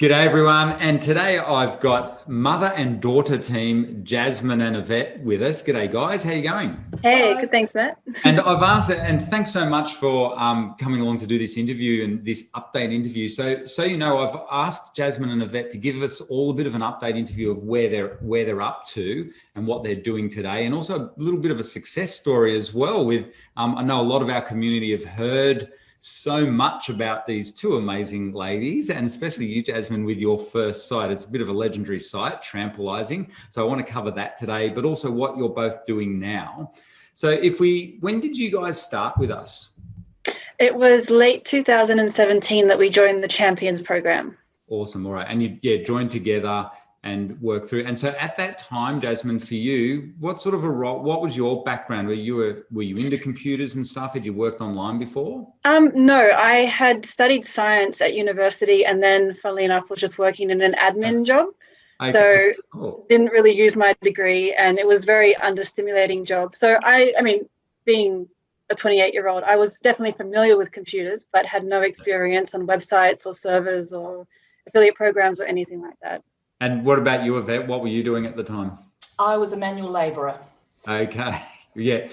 G'day everyone, and today I've got mother and daughter team Jasmine and Yvette with us. G'day guys, how you going? Hey, Hello. good, thanks, Matt. And I've asked, and thanks so much for coming along to do this interview and this update interview. So you know, I've asked Jasmine and Yvette to give us all a bit of an update interview of where they're up to and what they're doing today, and also a little bit of a success story as well. With I know a lot of our community have heard so much about these two amazing ladies, and especially you, Jasmine, with your first site. It's a bit of a legendary site, Trampolizing. So I want to cover that today, but also what you're both doing now. So when did you guys start with us? It was late 2017 that we joined the Champions program. Awesome. All right. And you joined together and worked through. And so at that time, Jasmine, for you, what sort of a role, what was your background? Were you into computers and stuff? Had you worked online before? No, I had studied science at university, and then funnily enough was just working in an admin job. Okay. So Cool. didn't really use my degree, and it was very understimulating job. So I mean, being a 28-year-old, I was definitely familiar with computers, but had no experience on websites or servers or affiliate programs or anything like that. And what about you, Yvette? What were you doing at the time? I was a manual labourer. Okay. Yeah.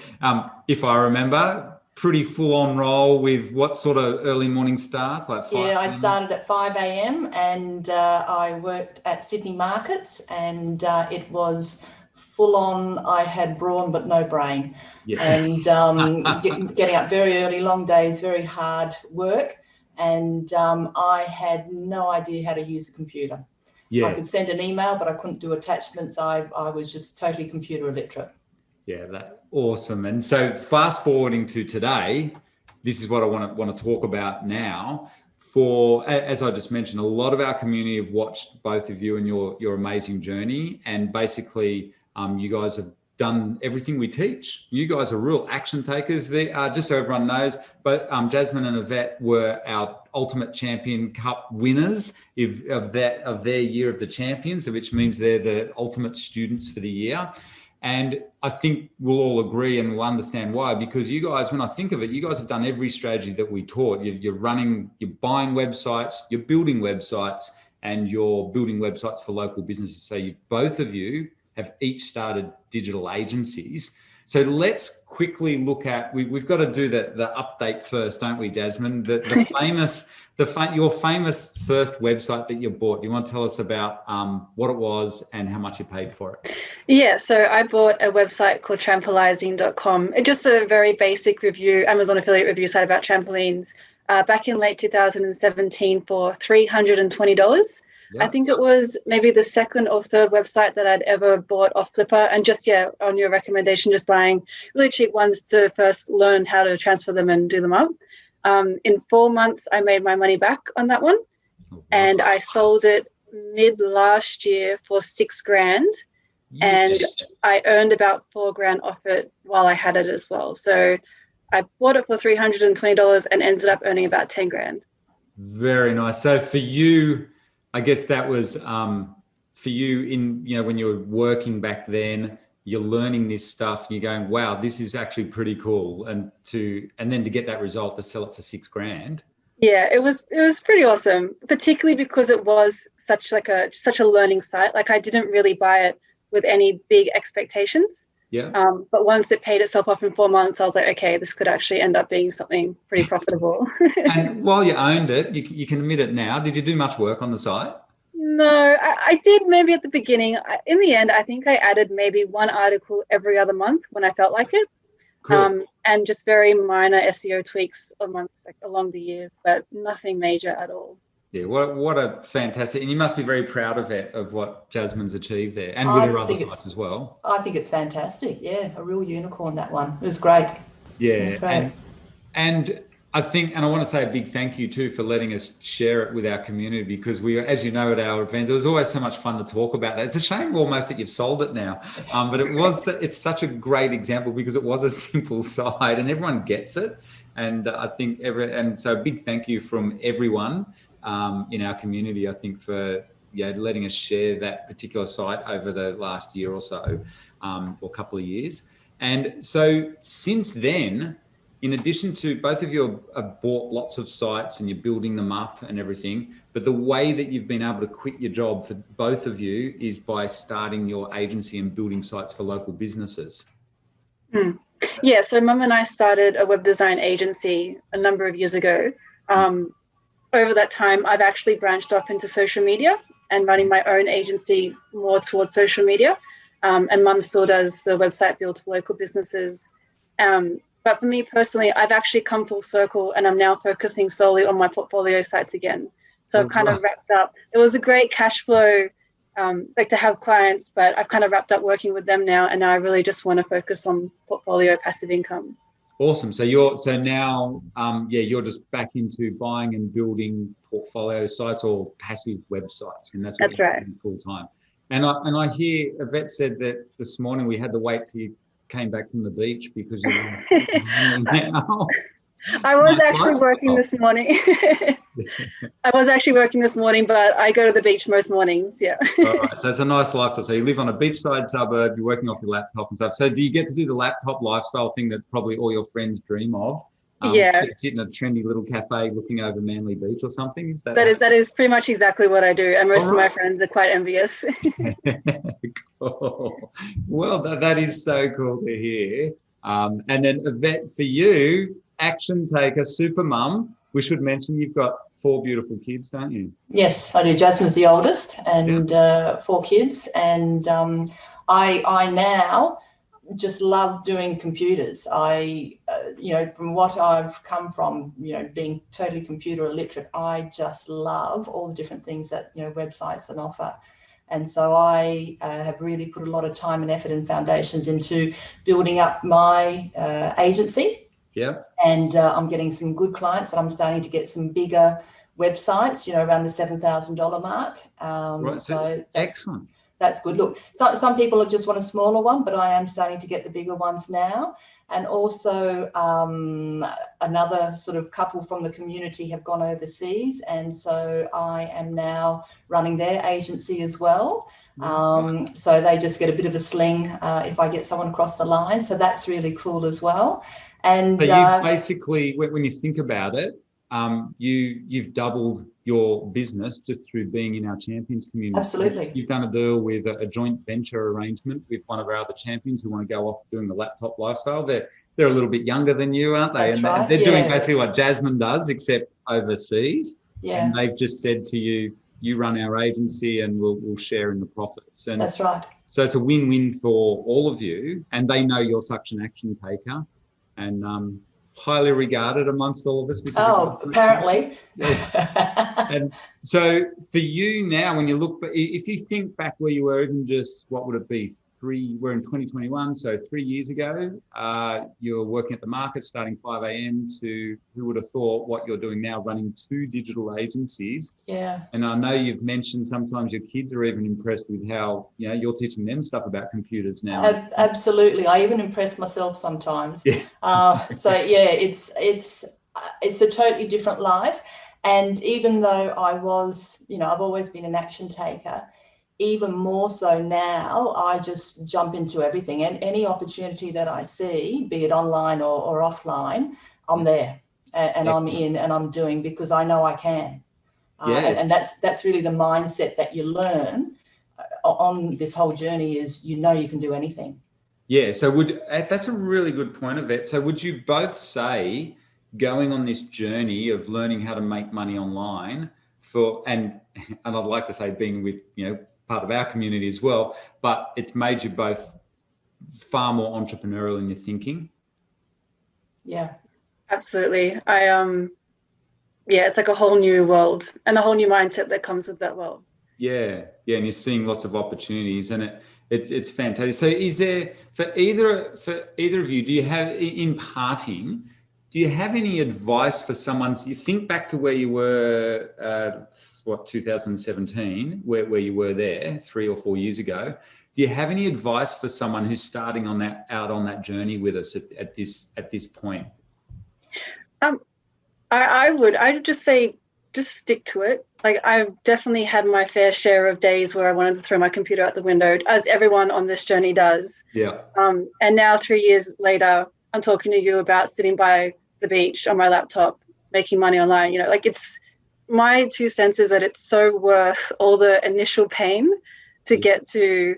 If I remember, pretty full-on role with what sort of early morning starts? Like 5 Yeah, I started at 5 a.m. and I worked at Sydney Markets, and it was full on. I had brawn but no brain. Yeah. And getting up very early, long days, very hard work. And I had no idea how to use a computer. Yeah. I could send an email, but I couldn't do attachments. I was just totally computer illiterate. Yeah, that's awesome. And so fast forwarding to today, this is what I want to talk about now. As I just mentioned, a lot of our community have watched both of you and your amazing journey. And basically, you guys have done everything we teach. You guys are real action takers. Just so everyone knows, but Jasmine and Yvette were our Ultimate Champion Cup winners of their year of the champions, which means they're the ultimate students for the year. And I think we'll all agree and we'll understand why, because you guys, when I think of it, you guys have done every strategy that we taught. You're buying websites, you're building websites, and you're building websites for local businesses. So both of you have each started digital agencies. So let's quickly look at, we've got to do the update first, don't we, Jasmine? Your famous first website that you bought. Do you want to tell us about what it was and how much you paid for it? Yeah, so I bought a website called trampolizing.com. It's just a very basic Amazon affiliate review site about trampolines back in late 2017 for $320. Yeah. I think it was maybe the second or third website that I'd ever bought off Flipper, and just, on your recommendation, just buying really cheap ones to first learn how to transfer them and do them up. In 4 months, I made my money back on that one, and I sold it mid last year for $6,000, and I earned about $4,000 off it while I had it as well. So I bought it for $320 and ended up earning about $10,000. Very nice. So for you, I guess that was for you when you were working back then, you're learning this stuff and you're going, wow, this is actually pretty cool. And then to get that result, to sell it for $6,000. Yeah, it was pretty awesome, particularly because it was such a learning site. Like, I didn't really buy it with any big expectations. Yeah. But once it paid itself off in 4 months, I was like, okay, this could actually end up being something pretty profitable. And while you owned it, you can admit it now. Did you do much work on the site? No, I did maybe at the beginning. In the end, I think I added maybe one article every other month when I felt like it. Cool. And just very minor SEO tweaks along the years, but nothing major at all. Yeah, what a fantastic, and you must be very proud of what Jasmine's achieved there, and with her other sites as well. I think it's fantastic. Yeah, a real unicorn, that one. It was great. Yeah, it was great. And I think, and I want to say a big thank you too for letting us share it with our community, because as you know, at our events, it was always so much fun to talk about that. It's a shame almost that you've sold it now, but it's such a great example because it was a simple site and everyone gets it. And I think so a big thank you from everyone in our community, I think, for letting us share that particular site over the last year or so, or couple of years. And so since then, in addition to both of you have bought lots of sites and you're building them up and everything, but the way that you've been able to quit your job for both of you is by starting your agency and building sites for local businesses. Yeah, so Mum and I started a web design agency a number of years ago. Over that time, I've actually branched off into social media and running my own agency more towards social media. And Mum still does the website build for local businesses. But for me personally, I've actually come full circle and I'm now focusing solely on my portfolio sites again. So I've kind of wrapped up. It was a great cash flow to have clients, but I've kind of wrapped up working with them now, and now I really just want to focus on portfolio passive income. Awesome. So now you're just back into buying and building portfolio sites or passive websites, and that's right. Doing full time. And I hear Yvette said that this morning we had to wait till you came back from the beach because you're now. I was actually working this morning. I was actually working this morning, but I go to the beach most mornings. Yeah. All right. So it's a nice lifestyle. So you live on a beachside suburb, you're working off your laptop and stuff. So do you get to do the laptop lifestyle thing that probably all your friends dream of? Yeah. Sit in a trendy little cafe looking over Manly Beach or something? That is pretty much exactly what I do. And most of my friends are quite envious. Cool. Well, that is so cool to hear. And then Yvette, for you, action taker, super mum. We should mention you've got 4 beautiful kids, don't you? Yes, I do. Jasmine's the oldest, and 4 kids. And I now just love doing computers. From what I've come from, being totally computer illiterate, I just love all the different things that, websites can offer. And so I have really put a lot of time and effort and foundations into building up my agency. Yeah. And I'm getting some good clients, and I'm starting to get some bigger websites, around the $7,000 mark. Right. So excellent. That's good. Look, some people just want a smaller one, but I am starting to get the bigger ones now. And also another sort of couple from the community have gone overseas. And so I am now running their agency as well. So they just get a bit of a sling if I get someone across the line. So that's really cool as well. And so you basically, when you think about it, you've doubled your business just through being in our champions community. Absolutely. You've done a deal with a joint venture arrangement with one of our other champions who want to go off doing the laptop lifestyle. They're a little bit younger than you, aren't they? That's right. They're doing basically what Jasmine does, except overseas. Yeah. And they've just said to you, you run our agency and we'll share in the profits. And that's right. So it's a win-win for all of you, and they know you're such an action taker. And highly regarded amongst all of us. Apparently. And so for you now, when you look, if you think back where you were, even just, what would it be? We're in 2021, so 3 years ago, you were working at the market starting 5 a.m. to, who would have thought what you're doing now, running 2 digital agencies. Yeah. And I know you've mentioned sometimes your kids are even impressed with how, you're teaching them stuff about computers now. Absolutely. I even impress myself sometimes. Yeah. It's a totally different life. And even though I was, I've always been an action taker, even more so now, I just jump into everything, and any opportunity that I see, be it online or offline, I'm there and I'm in and I'm doing, because I know I can. Yes. And that's really the mindset that you learn on this whole journey is, you can do anything. Yeah. So that's a really good point, Yvette. So would you both say going on this journey of learning how to make money online and I'd like to say being with, part of our community as well, but it's made you both far more entrepreneurial in your thinking? Yeah, absolutely. It's like a whole new world and a whole new mindset that comes with that world. Yeah, and you're seeing lots of opportunities, and it's fantastic. So is there, for either of you, do you have, in parting, do you have any advice for someone? You think back to where you were, 2017, where you were there 3 or 4 years ago. Do you have any advice for someone who's starting out on that journey with us at this point? I'd just say, just stick to it. Like, I've definitely had my fair share of days where I wanted to throw my computer out the window, as everyone on this journey does. Yeah. And now 3 years later, I'm talking to you about sitting by the beach on my laptop, making money online. You know, like, it's my 2 cents is that it's so worth all the initial pain to get to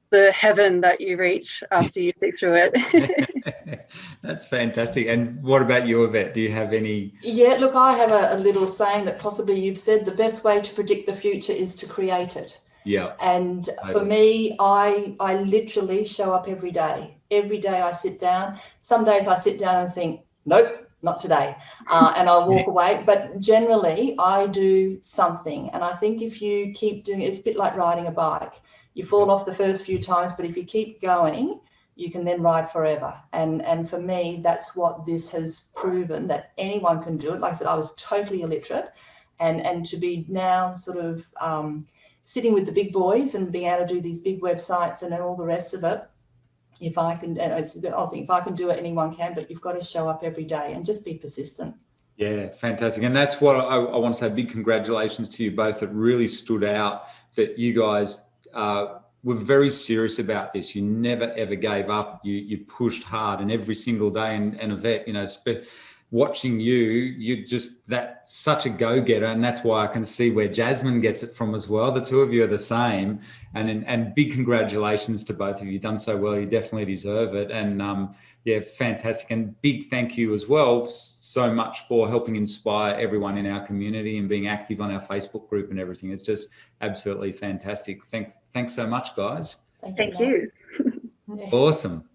the heaven that you reach after you stick through it. That's fantastic. And what about you, Yvette? Do you have any? Yeah, look, I have a little saying that possibly you've said: the best way to predict the future is to create it. Yeah. And for me, I literally show up every day. Every day I sit down. Some days I sit down and think, nope, not today. And I'll walk away. But generally I do something. And I think if you keep doing it, it's a bit like riding a bike. You fall off the first few times, but if you keep going, you can then ride forever. And for me, that's what this has proven, that anyone can do it. Like I said, I was totally illiterate. And to be now sort of sitting with the big boys and being able to do these big websites and all the rest of it, if I can, and I think if I can do it, anyone can, but you've got to show up every day and just be persistent. Yeah, fantastic. And that's what I want to say. Big congratulations to you both. It really stood out that you guys were very serious about this. You never, ever gave up. You pushed hard, and every single day. And Yvette, you know, watching you're just such a go-getter, and that's why I can see where Jasmine gets it from as well. The two of you are the same, and big congratulations to both of you. You've done so well. You definitely deserve it. And yeah, fantastic. And big thank you as well so much for helping inspire everyone in our community and being active on our Facebook group and everything. It's just absolutely fantastic. Thanks so much, guys. Thank you. Awesome.